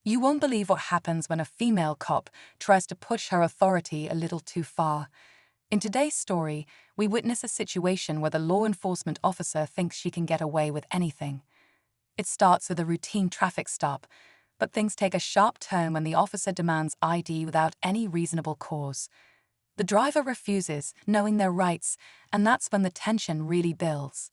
You won't believe what happens when a female cop tries to push her authority a little too far. In today's story, we witness a situation where the law enforcement officer thinks she can get away with anything. It starts with a routine traffic stop, but things take a sharp turn when the officer demands ID without any reasonable cause. The driver refuses, knowing their rights, and that's when the tension really builds.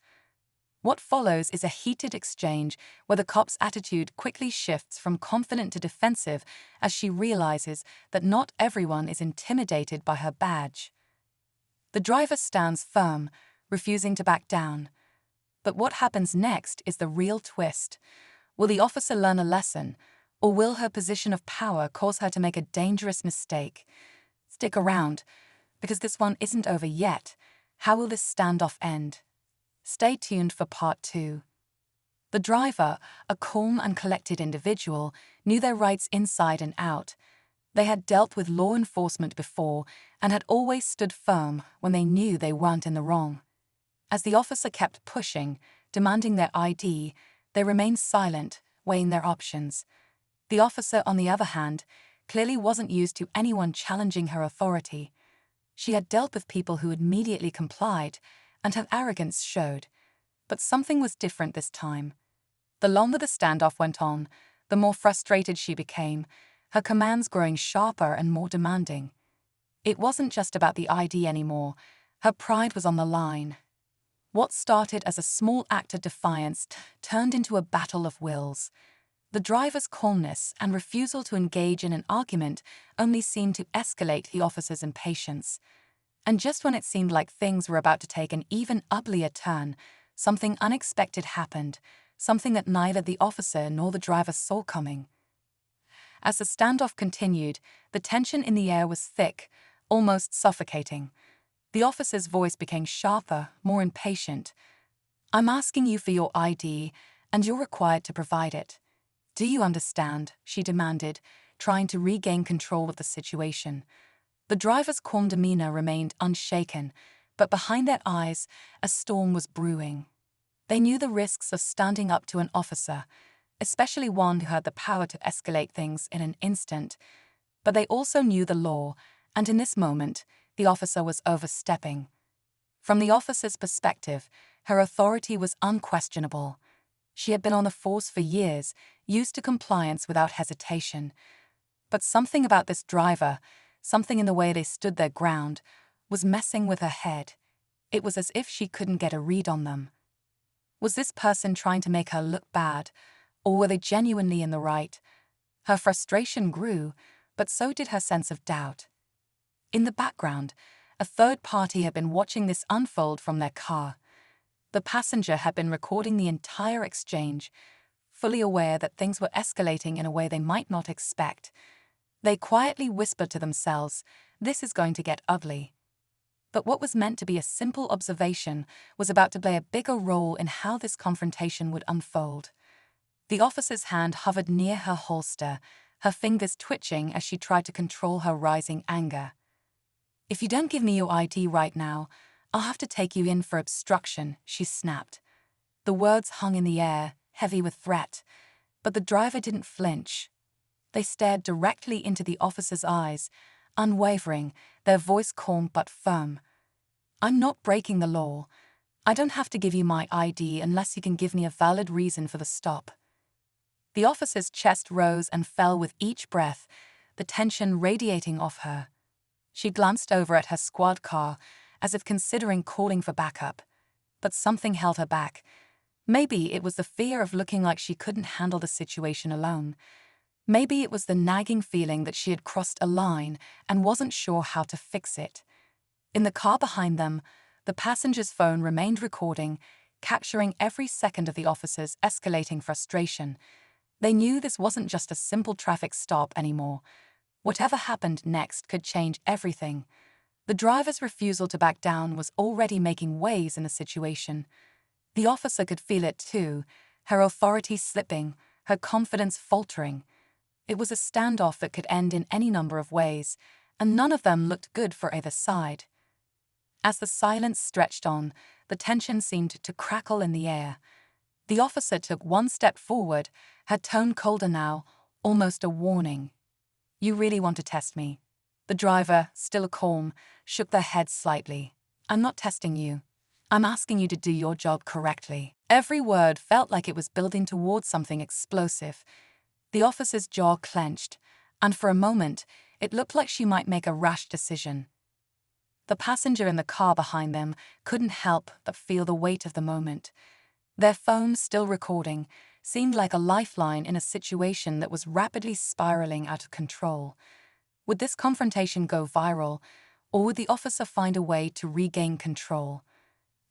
What follows is a heated exchange where the cop's attitude quickly shifts from confident to defensive as she realizes that not everyone is intimidated by her badge. The driver stands firm, refusing to back down. But what happens next is the real twist. Will the officer learn a lesson, or will her position of power cause her to make a dangerous mistake? Stick around, because this one isn't over yet. How will this standoff end? Stay tuned for part 2. The driver, a calm and collected individual, knew their rights inside and out. They had dealt with law enforcement before and had always stood firm when they knew they weren't in the wrong. As the officer kept pushing, demanding their ID, they remained silent, weighing their options. The officer, on the other hand, clearly wasn't used to anyone challenging her authority. She had dealt with people who immediately complied, and her arrogance showed. But something was different this time. The longer the standoff went on, the more frustrated she became, her commands growing sharper and more demanding. It wasn't just about the ID anymore. Her pride was on the line. What started as a small act of defiance turned into a battle of wills. The driver's calmness and refusal to engage in an argument only seemed to escalate the officer's impatience. And just when it seemed like things were about to take an even uglier turn, something unexpected happened, something that neither the officer nor the driver saw coming. As the standoff continued, the tension in the air was thick, almost suffocating. The officer's voice became sharper, more impatient. "I'm asking you for your ID, and you're required to provide it. Do you understand?" she demanded, trying to regain control of the situation. The driver's calm demeanor remained unshaken, but behind their eyes, a storm was brewing. They knew the risks of standing up to an officer, especially one who had the power to escalate things in an instant. But they also knew the law, and in this moment, the officer was overstepping. From the officer's perspective, her authority was unquestionable. She had been on the force for years, used to compliance without hesitation. But something about this driver, something in the way they stood their ground, was messing with her head. It was as if she couldn't get a read on them. Was this person trying to make her look bad, or were they genuinely in the right? Her frustration grew, but so did her sense of doubt. In the background, a third party had been watching this unfold from their car. The passenger had been recording the entire exchange, fully aware that things were escalating in a way they might not expect. They quietly whispered to themselves, "This is going to get ugly." But what was meant to be a simple observation was about to play a bigger role in how this confrontation would unfold. The officer's hand hovered near her holster, her fingers twitching as she tried to control her rising anger. "If you don't give me your ID right now, I'll have to take you in for obstruction," she snapped. The words hung in the air, heavy with threat, but the driver didn't flinch. They stared directly into the officer's eyes, unwavering, their voice calm but firm. "I'm not breaking the law. I don't have to give you my ID unless you can give me a valid reason for the stop." The officer's chest rose and fell with each breath, the tension radiating off her. She glanced over at her squad car, as if considering calling for backup. But something held her back. Maybe it was the fear of looking like she couldn't handle the situation alone. Maybe it was the nagging feeling that she had crossed a line and wasn't sure how to fix it. In the car behind them, the passenger's phone remained recording, capturing every second of the officer's escalating frustration. They knew this wasn't just a simple traffic stop anymore. Whatever happened next could change everything. The driver's refusal to back down was already making waves in the situation. The officer could feel it too, her authority slipping, her confidence faltering. It was a standoff that could end in any number of ways, and none of them looked good for either side. As the silence stretched on, the tension seemed to crackle in the air. The officer took one step forward, her tone colder now, almost a warning. "You really want to test me?" The driver, still calm, shook their head slightly. "I'm not testing you. I'm asking you to do your job correctly." Every word felt like it was building towards something explosive. The officer's jaw clenched, and for a moment, it looked like she might make a rash decision. The passenger in the car behind them couldn't help but feel the weight of the moment. Their phone, still recording, seemed like a lifeline in a situation that was rapidly spiraling out of control. Would this confrontation go viral, or would the officer find a way to regain control?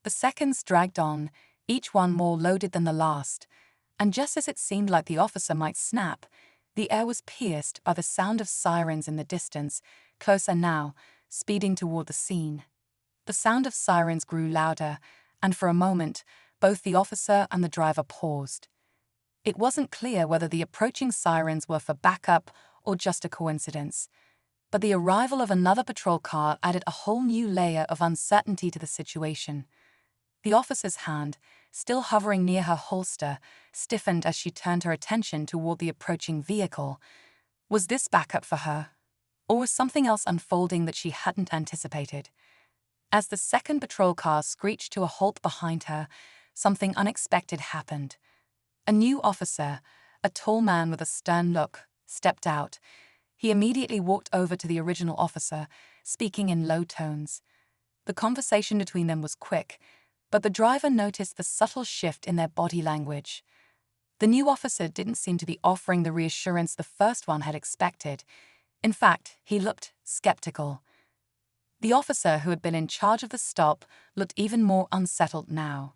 The seconds dragged on, each one more loaded than the last, and just as it seemed like the officer might snap, the air was pierced by the sound of sirens in the distance, closer now, speeding toward the scene. The sound of sirens grew louder, and for a moment, both the officer and the driver paused. It wasn't clear whether the approaching sirens were for backup or just a coincidence, but the arrival of another patrol car added a whole new layer of uncertainty to the situation. The officer's hand, still hovering near her holster, stiffened as she turned her attention toward the approaching vehicle. Was this backup for her? Or was something else unfolding that she hadn't anticipated? As the second patrol car screeched to a halt behind her, something unexpected happened. A new officer, a tall man with a stern look, stepped out. He immediately walked over to the original officer, speaking in low tones. The conversation between them was quick, but the driver noticed the subtle shift in their body language. The new officer didn't seem to be offering the reassurance the first one had expected. In fact, he looked skeptical. The officer who had been in charge of the stop looked even more unsettled now.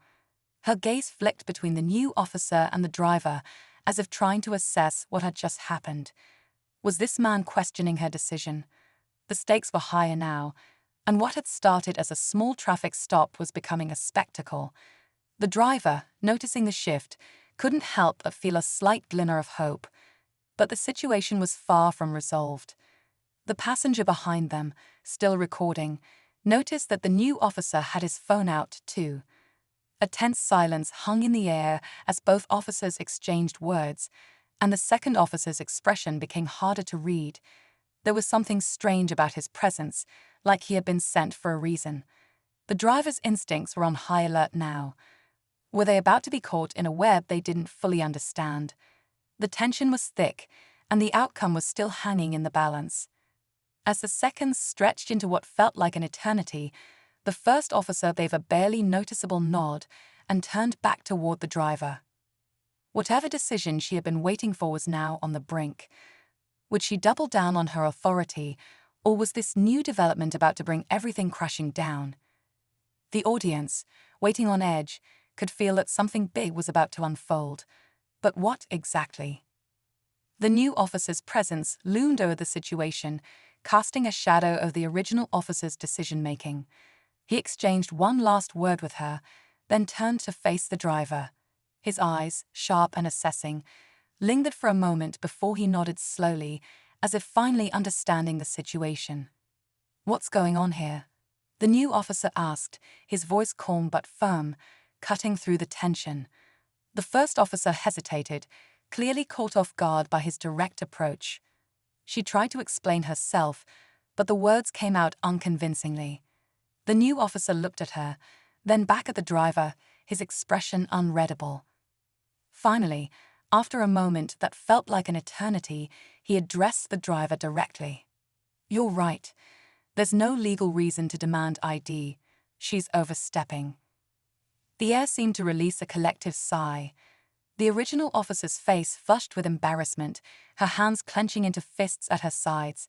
Her gaze flicked between the new officer and the driver, as if trying to assess what had just happened. Was this man questioning her decision? The stakes were higher now, and what had started as a small traffic stop was becoming a spectacle. The driver, noticing the shift, couldn't help but feel a slight glimmer of hope. But the situation was far from resolved. The passenger behind them, still recording, noticed that the new officer had his phone out too. A tense silence hung in the air as both officers exchanged words, and the second officer's expression became harder to read. There was something strange about his presence, like he had been sent for a reason. The driver's instincts were on high alert now. Were they about to be caught in a web they didn't fully understand? The tension was thick, and the outcome was still hanging in the balance. As the seconds stretched into what felt like an eternity, the first officer gave a barely noticeable nod and turned back toward the driver. Whatever decision she had been waiting for was now on the brink. Would she double down on her authority, or was this new development about to bring everything crashing down? The audience, waiting on edge, could feel that something big was about to unfold. But what exactly? The new officer's presence loomed over the situation, casting a shadow over the original officer's decision-making. He exchanged one last word with her, then turned to face the driver. His eyes, sharp and assessing, lingered for a moment before he nodded slowly, as if finally understanding the situation. "What's going on here?" the new officer asked, his voice calm but firm, cutting through the tension. The first officer hesitated, clearly caught off guard by his direct approach. She tried to explain herself, but the words came out unconvincingly. The new officer looked at her, then back at the driver, his expression unreadable. Finally, after a moment that felt like an eternity, he addressed the driver directly. "You're right. There's no legal reason to demand ID. She's overstepping." The air seemed to release a collective sigh. The original officer's face flushed with embarrassment, her hands clenching into fists at her sides.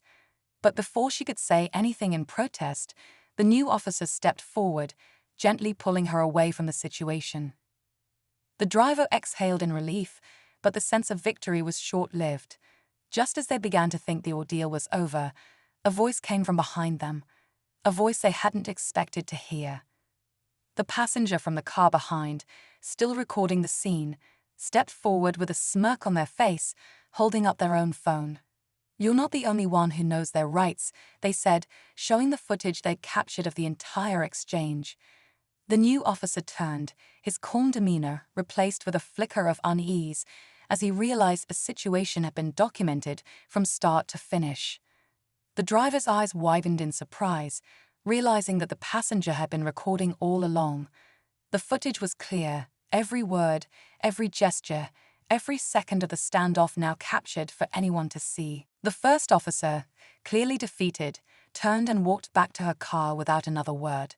But before she could say anything in protest, the new officer stepped forward, gently pulling her away from the situation. The driver exhaled in relief, but the sense of victory was short-lived. Just as they began to think the ordeal was over, a voice came from behind them, a voice they hadn't expected to hear. The passenger from the car behind, still recording the scene, stepped forward with a smirk on their face, holding up their own phone. "You're not the only one who knows their rights," they said, showing the footage they'd captured of the entire exchange. The new officer turned, his calm demeanor replaced with a flicker of unease, as he realized a situation had been documented from start to finish. The driver's eyes widened in surprise, realizing that the passenger had been recording all along. The footage was clear, every word, every gesture, every second of the standoff now captured for anyone to see. The first officer, clearly defeated, turned and walked back to her car without another word.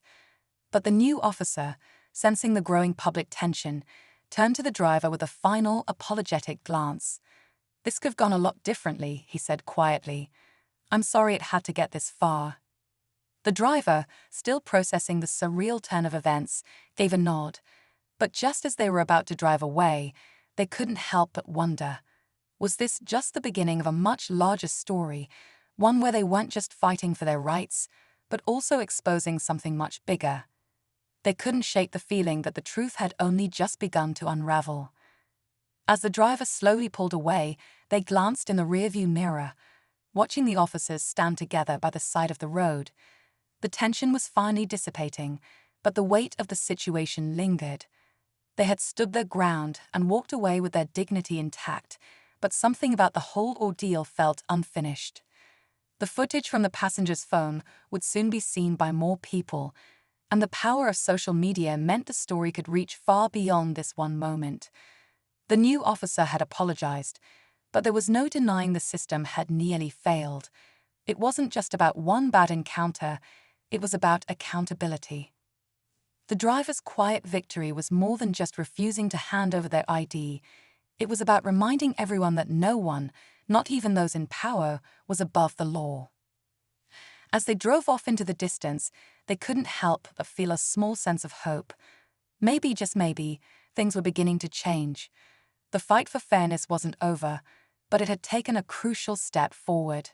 But the new officer, sensing the growing public tension, turned to the driver with a final, apologetic glance. "This could have gone a lot differently," he said quietly. "I'm sorry it had to get this far." The driver, still processing the surreal turn of events, gave a nod. But just as they were about to drive away, they couldn't help but wonder. Was this just the beginning of a much larger story, one where they weren't just fighting for their rights, but also exposing something much bigger? They couldn't shake the feeling that the truth had only just begun to unravel. As the driver slowly pulled away, they glanced in the rearview mirror, watching the officers stand together by the side of the road. The tension was finally dissipating, but the weight of the situation lingered. They had stood their ground and walked away with their dignity intact, but something about the whole ordeal felt unfinished. The footage from the passenger's phone would soon be seen by more people, and the power of social media meant the story could reach far beyond this one moment. The new officer had apologized, but there was no denying the system had nearly failed. It wasn't just about one bad encounter, it was about accountability. The driver's quiet victory was more than just refusing to hand over their ID. It was about reminding everyone that no one, not even those in power, was above the law. As they drove off into the distance, they couldn't help but feel a small sense of hope. Maybe, just maybe, things were beginning to change. The fight for fairness wasn't over, but it had taken a crucial step forward.